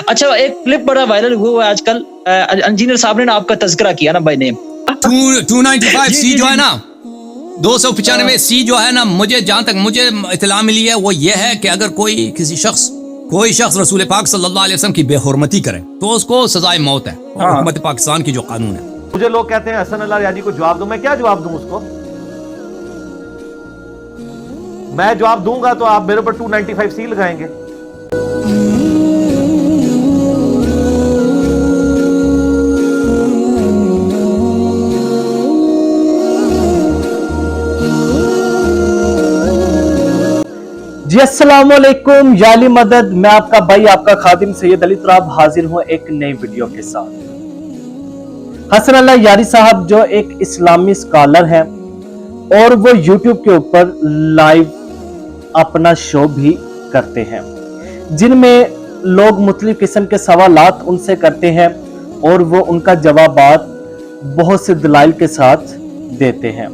अच्छा, एक क्लिप बड़ा वायरल हुआ है आजकल, इंजीनियर साहब ने ना आपका तज़किरा किया ना बाय नेम। 295 सी जो है ना, 295 सी जो है ना, मुझे जहां तक मुझे इत्तला मिली है वो ये है कि अगर कोई शख्स रसूल पाक सल्लल्लाहु अलैहि वसल्लम की बेहुरमती करे तो उसको सजाए मौत है, हुकूमत पाकिस्तान की जो कानून है। मुझे लोग कहते हैं हसन अल्लाह यारी को जवाब दो, मैं क्या जवाब दूं उसको? मैं जवाब दूंगा तो आप मेरे ऊपर 295 सी लगाएंगे। जी अस्सलाम वालेकुम, याली मदद। मैं आपका भाई, आपका खादिम सैयद अली तराब हाजिर हूं एक नई वीडियो के साथ। हसन अल्लाह यारी साहब जो एक इस्लामी स्कॉलर हैं और वो यूट्यूब के ऊपर लाइव अपना शो भी करते हैं, जिनमें लोग मुख्तलिफ किस्म के सवालात उनसे करते हैं और वो उनका जवाबात बहुत से दलाइल के साथ देते हैं।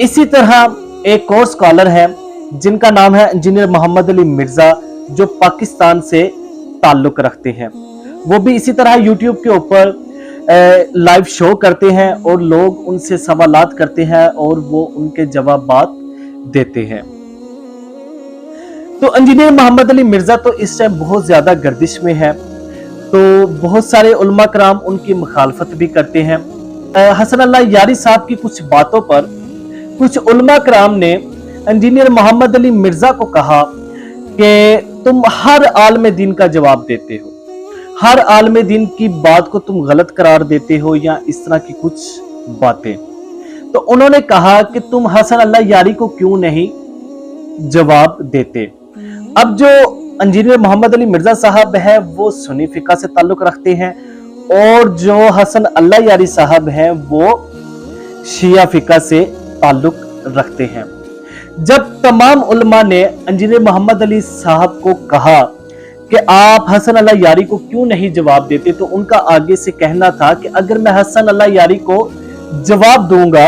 इसी तरह एक और स्कॉलर है जिनका नाम है इंजीनियर मोहम्मद अली मिर्जा, जो पाकिस्तान से ताल्लुक रखते हैं। वो भी इसी तरह यूट्यूब के ऊपर लाइव शो करते हैं और लोग उनसे सवालात करते हैं और वो उनके जवाबात देते हैं। तो इंजीनियर मोहम्मद अली मिर्जा तो इस टाइम बहुत ज्यादा गर्दिश में है, तो बहुत सारे उलमा कराम उनकी मुखालफत भी करते हैं। हसन अल्लाह यारी साहब की कुछ बातों पर कुछ उलमा कराम ने इंजीनियर मोहम्मद अली मिर्जा को कहा कि तुम हर आलम दीन का जवाब देते हो, हर आलम दीन की बात को तुम गलत करार देते हो या इस तरह की कुछ बातें। तो उन्होंने कहा कि तुम हसन अल्लाह यारी को क्यों नहीं जवाब देते। अब जो इंजीनियर मोहम्मद अली मिर्जा साहब है वो सुन्नी फिका से ताल्लुक रखते हैं और जो हसन अल्लाह यारी साहब हैं वो शिया फिका से ताल्लुक रखते हैं। जब तमाम उलमा ने इंजीनियर मोहम्मद अली साहब को कहा कि आप हसन अल्लाह यारी को क्यों नहीं जवाब देते, तो उनका आगे से कहना था कि अगर मैं हसन अल्लाह यारी को जवाब दूंगा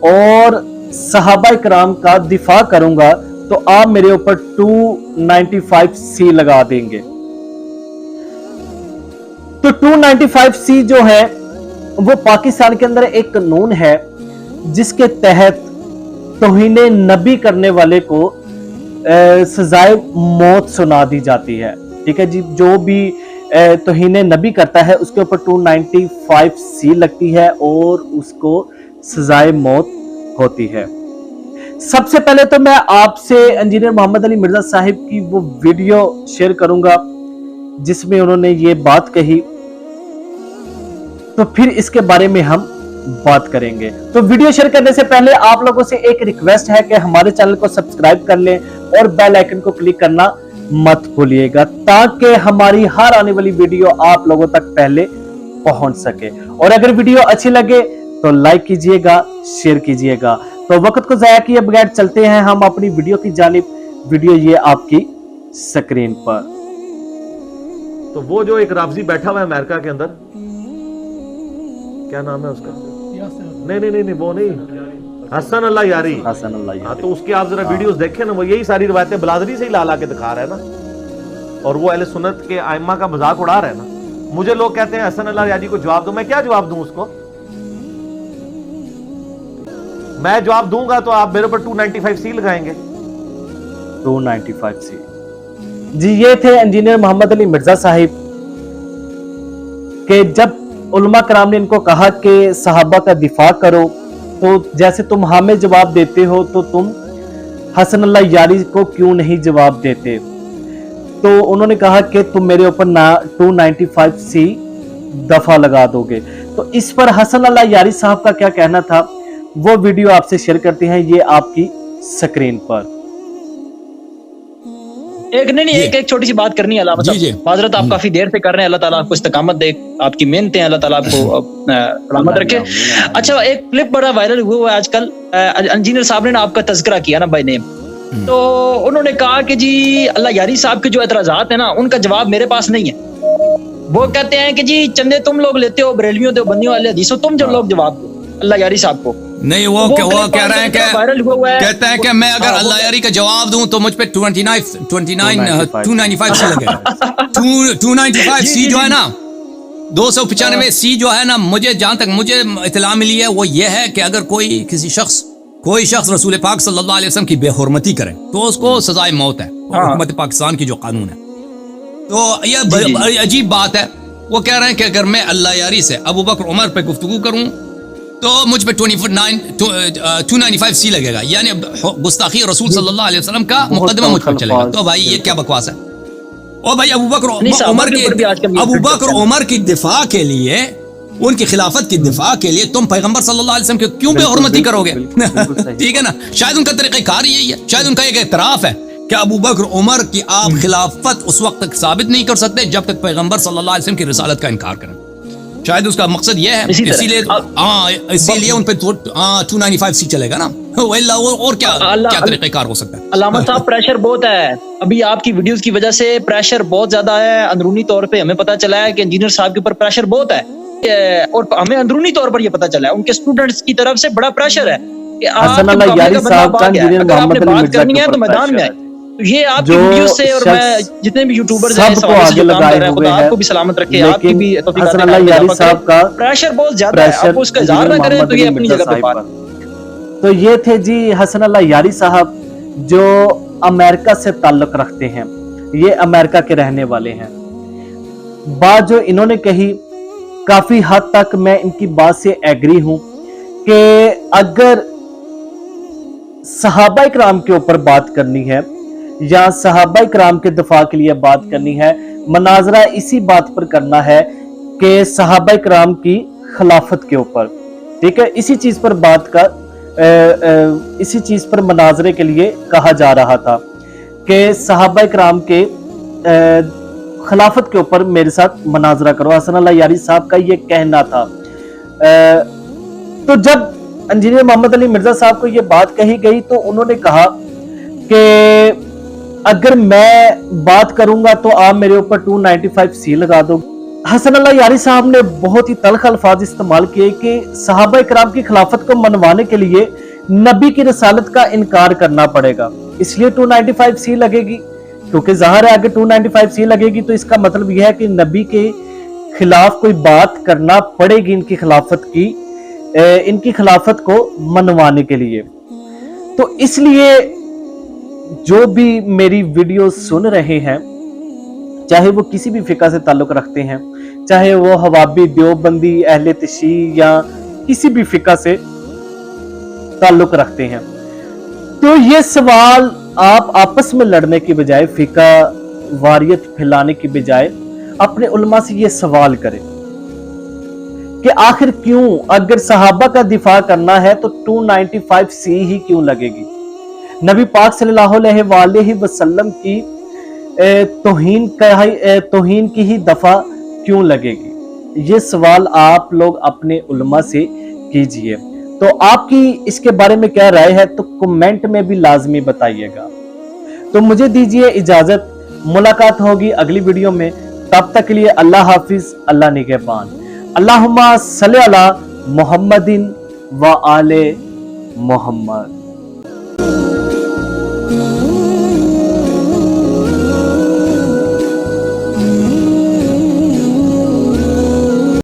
और सहाबा इकराम का दिफा करूंगा तो आप मेरे ऊपर 295 सी लगा देंगे। तो 295 सी जो है वो पाकिस्तान के अंदर एक कानून है जिसके तहत तौहीन नबी करने वाले को सजाए मौत सुना दी जाती है। ठीक है जी, जो भी तौहीन नबी करता है उसके ऊपर 295 सी लगती है और उसको सजाए मौत होती है। सबसे पहले तो मैं आपसे इंजीनियर मोहम्मद अली मिर्जा साहिब की वो वीडियो शेयर करूंगा जिसमें उन्होंने ये बात कही, तो फिर इसके बारे में हम बात करेंगे। तो वीडियो शेयर करने से पहले आप लोगों से एक रिक्वेस्ट है कि हमारे चैनल को सब्सक्राइब कर लें और बेल आइकन को क्लिक करना मत भूलिएगा ताकि हमारी हर आने वाली वीडियो आप लोगों तक पहले पहुंच सके। और अगर वीडियो अच्छी लगे तो लाइक कीजिएगा, शेयर कीजिएगा। तो वक्त को जाया किए बगैर चलते हैं हम अपनी वीडियो की जानिब। वीडियो ये आपकी स्क्रीन पर। तो वो जो एक राफजी बैठा हुआ है अमेरिका के अंदर, क्या नाम है उसका? नहीं, वो नहीं, हसन अल्लाह यारी। हसन अल्लाह यारी। हाँ, तो उसके आप जरा वीडियोस देखें ना, वो यही सारी रिवायतें बलादरी से ही ला के दिखा रहा है ना, और वो अहले सुन्नत के आइम्मा का मजाक उड़ा रहा है ना। मुझे लोग कहते हैं हसन अल्लाह यारी को जवाब दो, मैं क्या जवाब दूं उसको? मैं जवाब दूंगा तो आप मेरे ऊपर 295 सी लगाएंगे। 295 सी। जी, ये थे इंजीनियर मोहम्मद अली मिर्जा साहिब के जब उलमा कराम ने इनको कहा कि सहाबा का दिफा करो, तो जैसे तुम हमें जवाब देते हो तो तुम हसन अल्लाह यारी को क्यों नहीं जवाब देते। तो उन्होंने कहा कि तुम मेरे ऊपर 295 सी दफा लगा दोगे। तो इस पर हसन अल्लाह यारी साहब का क्या कहना था वो वीडियो आपसे शेयर करते हैं, ये आपकी स्क्रीन पर। एक छोटी सी बात करनी है अल्लाह मतलब माजरत आप काफी देर से कर रहे हैं, अल्लाह ताला आपको इस्तकामत दे, आपकी मेहनतें अल्लाह ताला आपको सलामत रखे। अच्छा, एक क्लिप बड़ा वायरल हुआ है आजकल, इंजीनियर साहब ने ना आपका तज़किरा किया ना बाय नेम, तो उन्होंने कहा कि जी अल्लाह यारी साहब के जो एतराजात है ना उनका जवाब मेरे पास नहीं है। वो कहते हैं कि जी चंदे तुम लोग लेते हो, बरेलवियों देवबंदियों वाले हदीसों, तुम जो लोग जवाब दो अल्लाह यारी साहब को। نہیں وہ کہہ رہے ہیں کہ وائرل ہوا ہے, کہتے ہیں کہ میں اگر اللہ یاری کا جواب دوں تو مجھ پہ 295 سی لگے گا. 295 سی جو ہے نا 295 سی جو ہے نا, مجھے جہاں تک مجھے اطلاع ملی ہے وہ یہ ہے کہ اگر کوئی شخص رسول پاک صلی اللہ علیہ وسلم کی بے حرمتی کرے تو اس کو سزائے موت ہے, حکومت پاکستان کی جو قانون ہے. تو یہ بڑی عجیب بات ہے. وہ کہہ رہے ہیں کہ اگر میں اللہ یاری سے ابو بکر عمر پہ گفتگو کروں تو مجھ پہ 295 سی لگے گا, یعنی گستاخی رسول صلی اللہ علیہ وسلم کا مقدمہ مجھ پر چلے گا. تو بھائی یہ کیا بکواس ہے؟ اور بھائی ابو بکر عمر کی دفاع کے لیے, ان کی خلافت کی دفاع کے لیے تم پیغمبر صلی اللہ علیہ وسلم کی کیوں بے حرمتی کرو گے؟ ٹھیک ہے نا, شاید ان کا طریقہ کار یہی ہے, شاید ان کا ایک اعتراف ہے کہ ابو بکر عمر کی آپ خلافت اس وقت تک ثابت نہیں کر سکتے جب تک پیغمبر صلی اللہ علیہ وسلم کی رسالت کا انکار کریں. شاید اس کا مقصد یہ ہے, اسی لیے ان پہ 295 سی چلے گا نا. اور کیا طریقہ کار ہو سکتا ہے؟ علامہ صاحب پریشر بہت ہے ابھی آپ کی ویڈیوز کی وجہ سے, پریشر بہت زیادہ ہے. اندرونی طور پہ ہمیں پتا چلا ہے کہ انجینئر صاحب کے اوپر پریشر بہت ہے, اور ہمیں اندرونی طور پر یہ پتا چلا ہے ان کے اسٹوڈنٹس کی طرف سے بڑا پریشر ہے کہ حسن اللہ یاری صاحب کا انجینئر محمد علی مرزا کرنی ہے تو میدان میں آئے. یہ آپ کی ویڈیوز سے, اور میں جتنے بھی یوٹیوبرز ہیں سب کو آگے لگائے ہوئے ہیں, آپ کو بھی سلامت رکھے, آپ کی بھی حسن اللہ یاری صاحب کا پریشر بہت زیادہ ہے. آپ اس کا اظہار نہ کریں تو یہ اپنی جگہ پہ بات. تو یہ تھے جی حسن اللہ یاری صاحب جو امریکہ سے تعلق رکھتے ہیں, یہ امریکہ کے رہنے والے ہیں. بات جو انہوں نے کہی کافی حد تک میں ان کی بات سے ایگری ہوں کہ اگر صحابہ اکرام کے اوپر بات کرنی ہے یا صحابہ اکرام کے دفاع کے لیے بات کرنی ہے, مناظرہ اسی بات پر کرنا ہے کہ صحابہ اکرام کی خلافت کے اوپر, ٹھیک ہے, اسی چیز پر بات کا اسی چیز پر مناظرے کے لیے کہا جا رہا تھا کہ صحابہ اکرام کے خلافت کے اوپر میرے ساتھ مناظرہ کرو. حسن اللہ یاری صاحب کا یہ کہنا تھا. تو جب انجینئر محمد علی مرزا صاحب کو یہ بات کہی گئی تو انہوں نے کہا کہ اگر میں بات کروں گا تو آپ میرے اوپر 295 سی لگا دو. حسن اللہ یاری صاحب نے بہت ہی تلخ الفاظ استعمال کیے کہ صحابہ اکرام کی خلافت کو منوانے کے لیے نبی کی رسالت کا انکار کرنا پڑے گا, اس لیے 295 سی لگے گی. کیونکہ ظاہر ہے اگر 295 سی لگے گی تو اس کا مطلب یہ ہے کہ نبی کے خلاف کوئی بات کرنا پڑے گی ان کی خلافت کو منوانے کے لیے. تو اس لیے جو بھی میری ویڈیو سن رہے ہیں, چاہے وہ کسی بھی فقہ سے تعلق رکھتے ہیں, چاہے وہ حوابی, دیوبندی, اہل تشیع یا کسی بھی فقہ سے تعلق رکھتے ہیں, تو یہ سوال آپ آپس میں لڑنے کی بجائے, فقہ واریت پھیلانے کی بجائے اپنے علماء سے یہ سوال کریں کہ آخر کیوں, اگر صحابہ کا دفاع کرنا ہے تو 295 سی ہی کیوں لگے گی؟ نبی پاک صلی اللہ علیہ وآلہ وسلم کی توہین کی ہی دفعہ کیوں لگے گی؟ یہ سوال آپ لوگ اپنے علماء سے کیجئے. تو آپ کی اس کے بارے میں کیا رائے ہے تو کمنٹ میں بھی لازمی بتائیے گا. تو مجھے دیجئے اجازت, ملاقات ہوگی اگلی ویڈیو میں, تب تک کے لیے اللہ حافظ, اللہ نگہبان. اللہم صلی علی محمد و آل محمد.